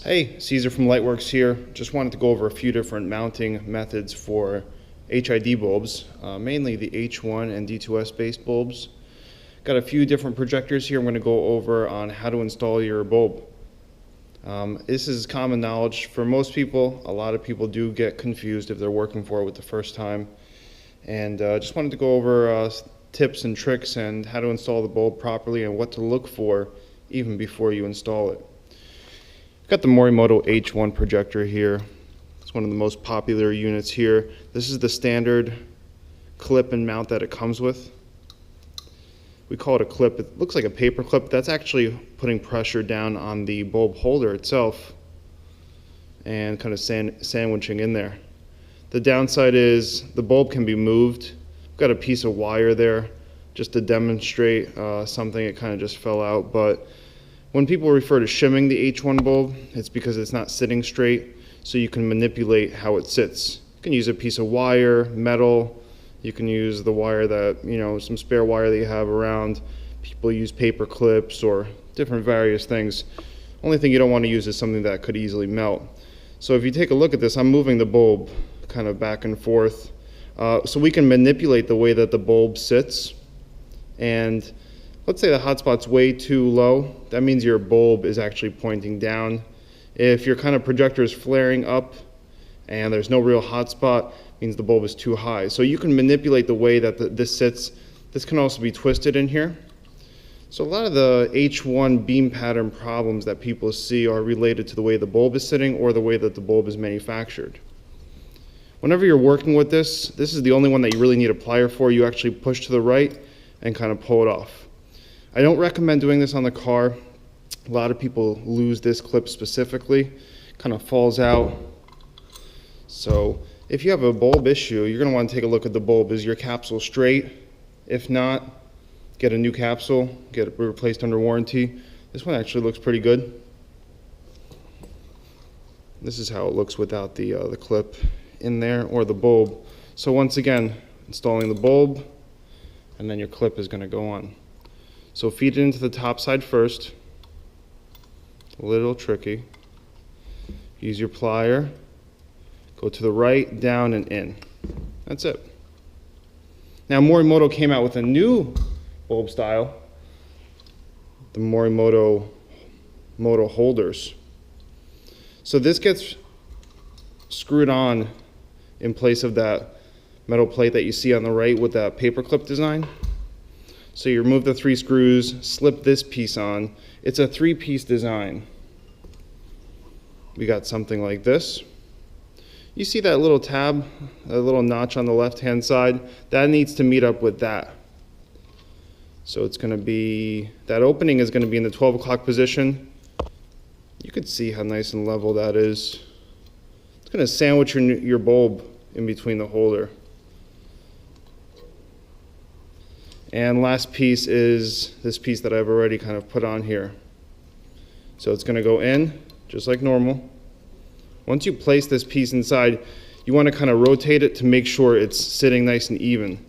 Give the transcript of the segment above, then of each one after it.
Hey, Caesar from Lightwerkz here. Just wanted to go over a few different mounting methods for HID bulbs, mainly the H1 and D2S based bulbs. Got a few different projectors here I'm going to go over on how to install your bulb. This is common knowledge for most people. A lot of people do get confused if they're working for it with the first time. And just wanted to go over tips and tricks and how to install the bulb properly and what to look for even before you install it. Got the Morimoto H1 projector here. It's one of the most popular units here. This is the standard clip and mount that it comes with. We call it a clip. It looks like a paper clip. That's actually putting pressure down on the bulb holder itself and kind of sandwiching in there. The downside is the bulb can be moved. I've got a piece of wire there just to demonstrate something. It kind of just fell out, but when people refer to shimming the H1 bulb, it's because it's not sitting straight, so you can manipulate how it sits. You can use a piece of wire, metal, you can use the wire that, some spare wire that you have around. People use paper clips or different various things. Only thing you don't want to use is something that could easily melt. So if you take a look at this, I'm moving the bulb kind of back and forth. So we can manipulate the way that the bulb sits. And let's say the hotspot's way too low. That means your bulb is actually pointing down. If your kind of projector is flaring up and there's no real hotspot, it means the bulb is too high. So you can manipulate the way that this sits. This can also be twisted in here. So a lot of the H1 beam pattern problems that people see are related to the way the bulb is sitting or the way that the bulb is manufactured. Whenever you're working with this is the only one that you really need a plier for. You actually push to the right and kind of pull it off. I don't recommend doing this on the car. A lot of people lose this clip specifically, kind of falls out. So if you have a bulb issue, you're going to want to take a look at the bulb. Is your capsule straight? If not, get a new capsule, get it replaced under warranty. This one actually looks pretty good. This is how it looks without the clip in there or the bulb. So once again, installing the bulb, and then your clip is going to go on. So feed it into the top side first. A little tricky. Use your plier. Go to the right, down, and in. That's it. Now Morimoto came out with a new bulb style, the Morimoto holders. So this gets screwed on in place of that metal plate that you see on the right with that paper clip design. So you remove the 3 screws, slip this piece on. It's a 3-piece design. We got something like this. You see that little tab, a little notch on the left-hand side? That needs to meet up with that. So it's going to be, that opening is going to be in the 12 o'clock position. You could see how nice and level that is. It's going to sandwich your bulb in between the holder. And last piece is this piece that I've already kind of put on here. So it's going to go in just like normal. Once you place this piece inside, you want to kind of rotate it to make sure it's sitting nice and even.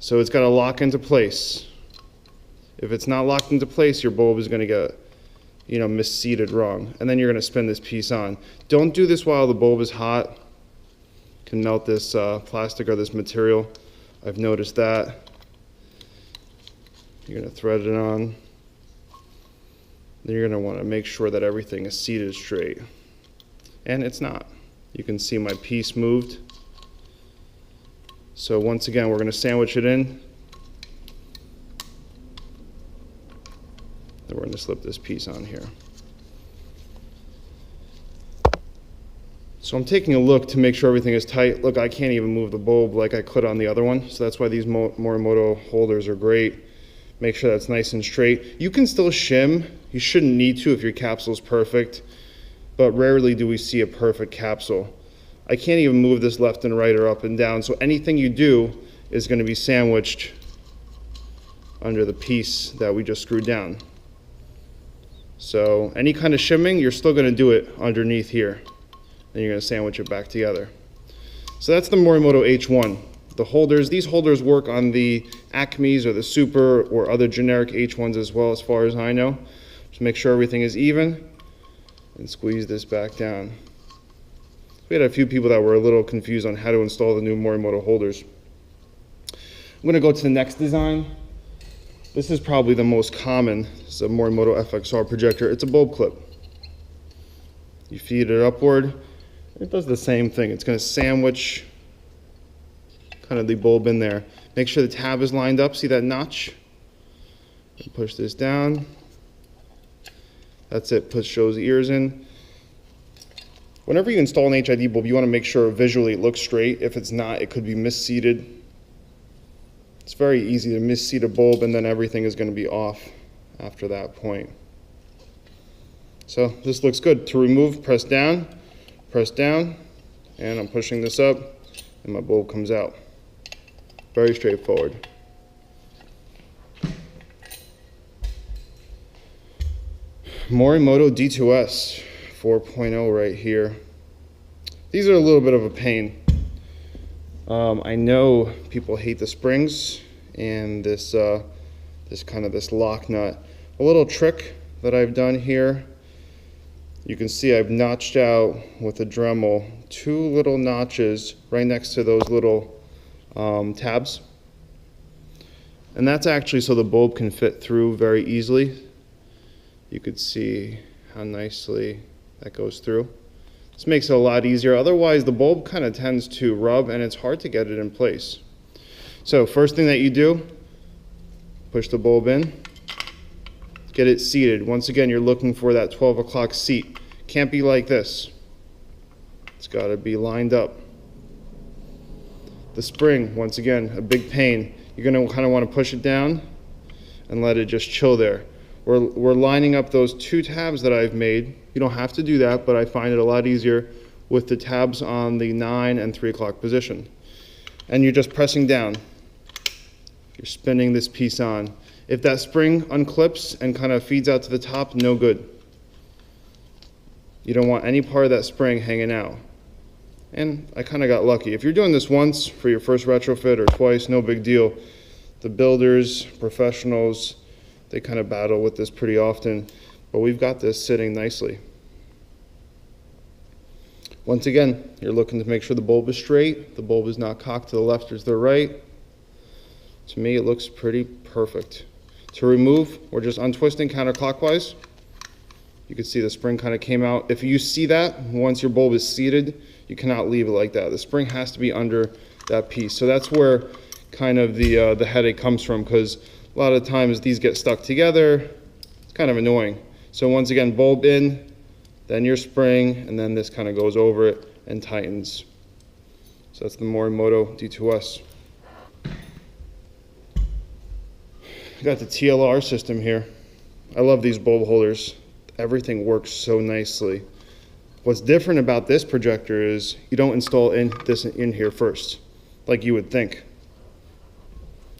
So it's got to lock into place. If it's not locked into place, your bulb is going to get, misseated wrong. And then you're going to spin this piece on. Don't do this while the bulb is hot. You can melt this plastic or this material. I've noticed that. You're going to thread it on. Then you're going to want to make sure that everything is seated straight. And it's not. You can see my piece moved. So once again, we're going to sandwich it in. Then we're going to slip this piece on here. So I'm taking a look to make sure everything is tight. Look, I can't even move the bulb like I could on the other one. So that's why these Morimoto holders are great. Make sure that's nice and straight. You can still shim. You shouldn't need to if your capsule is perfect. But rarely do we see a perfect capsule. I can't even move this left and right or up and down. So anything you do is going to be sandwiched under the piece that we just screwed down. So any kind of shimming, you're still going to do it underneath here. Then you're going to sandwich it back together. So that's the Morimoto H1. The holders, these holders work on the Acmes or the Super or other generic H1s as well, as far as I know. Just make sure everything is even. and squeeze this back down. We had a few people that were a little confused on how to install the new Morimoto holders. I'm going to go to the next design. This is probably the most common. It's a Morimoto FXR projector. It's a bulb clip. You feed it upward. It does the same thing. It's going to sandwich kind of the bulb in there. Make sure the tab is lined up. See that notch? And push this down. That's it. Push those ears in. Whenever you install an HID bulb, you want to make sure visually it looks straight. If it's not, it could be misseated. It's very easy to misseat a bulb, and then everything is going to be off after that point. So this looks good. To remove, press down, and I'm pushing this up, and my bulb comes out. Very straightforward. Morimoto D2S 4.0 right here. These are a little bit of a pain. I know people hate the springs and this lock nut. A little trick that I've done here, you can see I've notched out with a Dremel 2 little notches right next to those little tabs. And that's actually so the bulb can fit through very easily. You could see how nicely that goes through. This makes it a lot easier. Otherwise, the bulb kind of tends to rub and it's hard to get it in place. So first thing that you do, push the bulb in, get it seated. Once again, you're looking for that 12 o'clock seat. Can't be like this. It's got to be lined up. The spring, once again, a big pain. You're going to kind of want to push it down and let it just chill there. We're lining up those 2 tabs that I've made. You don't have to do that, but I find it a lot easier with the tabs on the 9 and 3 o'clock position. And you're just pressing down. You're spinning this piece on. If that spring unclips and kind of feeds out to the top, no good. You don't want any part of that spring hanging out. And I kind of got lucky. If you're doing this once for your first retrofit or twice, no big deal. The builders, professionals, they kind of battle with this pretty often, but we've got this sitting nicely. Once again, you're looking to make sure the bulb is straight, the bulb is not cocked to the left or to the right. To me, it looks pretty perfect. To remove, we're just untwisting counterclockwise. You can see the spring kind of came out. If you see that, once your bulb is seated, you cannot leave it like that. The spring has to be under that piece. So that's where kind of the headache comes from, because a lot of times these get stuck together. It's kind of annoying. So once again, bulb in, then your spring, and then this kind of goes over it and tightens. So that's the Morimoto D2S. Got the TLR system here. I love these bulb holders. Everything works so nicely. What's different about this projector is you don't install this in here first, like you would think,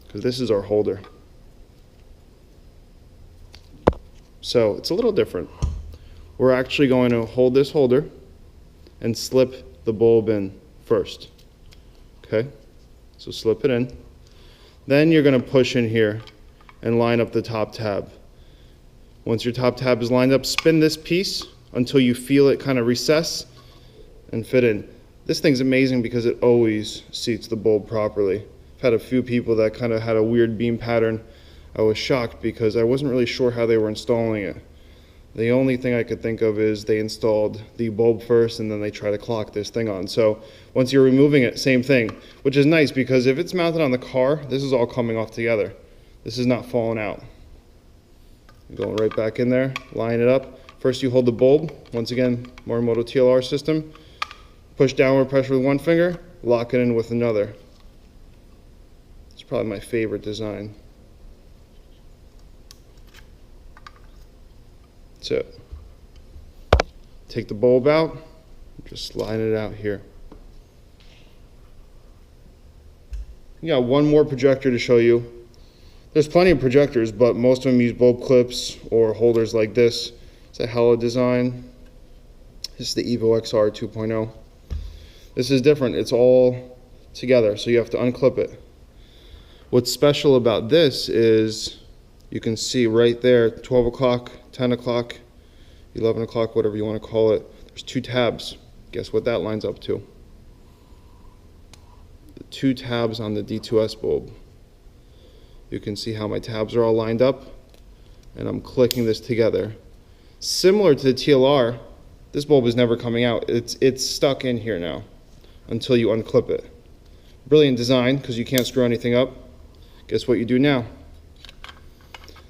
because this is our holder. So it's a little different. We're actually going to hold this holder and slip the bulb in first. Okay, so slip it in. Then you're going to push in here and line up the top tab. Once your top tab is lined up, spin this piece until you feel it kind of recess and fit in. This thing's amazing because it always seats the bulb properly. I've had a few people that kind of had a weird beam pattern. I was shocked because I wasn't really sure how they were installing it. The only thing I could think of is they installed the bulb first and then they try to clock this thing on. So once you're removing it, same thing, which is nice because if it's mounted on the car, this is all coming off together. This is not falling out. Going right back in there, line it up. First you hold the bulb, once again, Morimoto TLR system. Push downward pressure with one finger, lock it in with another. It's probably my favorite design. That's it. Take the bulb out, just line it out here. You got one more projector to show you. There's plenty of projectors, but most of them use bulb clips or holders like this. It's a Hella design. This is the Evo XR 2.0. This is different. It's all together, so you have to unclip it. What's special about this is you can see right there, 12 o'clock, 10 o'clock. 11 o'clock, whatever you want to call it. There's 2 tabs. Guess what that lines up to? The 2 tabs on the D2S bulb. You can see how my tabs are all lined up, and I'm clicking this together. Similar to the TLR, this bulb is never coming out. It's stuck in here now until you unclip it. Brilliant design, because you can't screw anything up. Guess what you do now?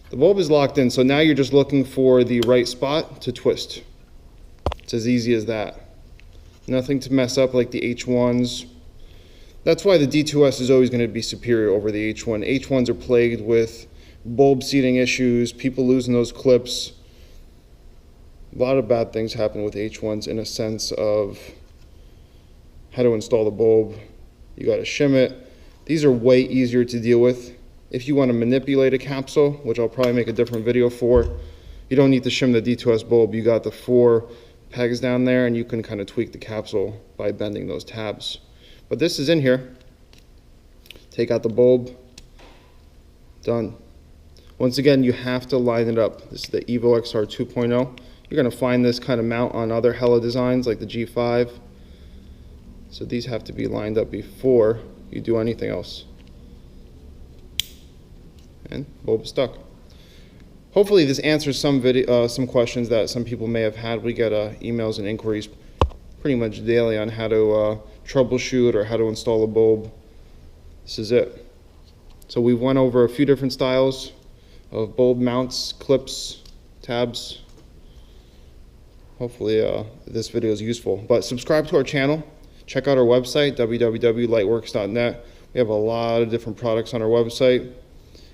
The bulb is locked in, so now you're just looking for the right spot to twist. It's as easy as that. Nothing to mess up like the H1s. That's why the D2S is always going to be superior over the H1. H1s are plagued with bulb seating issues, people losing those clips. A lot of bad things happen with H1s in a sense of how to install the bulb. You got to shim it. These are way easier to deal with. If you want to manipulate a capsule, which I'll probably make a different video for, you don't need to shim the D2S bulb. You got the 4 pegs down there, and you can kind of tweak the capsule by bending those tabs. But this is in here. Take out the bulb. Done. Once again, you have to line it up. This is the Evo XR 2.0. You're going to find this kind of mount on other Hella designs like the G5. So these have to be lined up before you do anything else. And bulb is stuck. Hopefully this answers some questions that some people may have had. We get emails and inquiries pretty much daily on how to troubleshoot or how to install a bulb. This is it. So we went over a few different styles of bulb mounts, clips, tabs. Hopefully this video is useful. But subscribe to our channel. Check out our website, www.lightwerkz.net. We have a lot of different products on our website,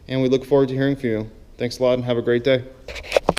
and we look forward to hearing from you. Thanks a lot and have a great day.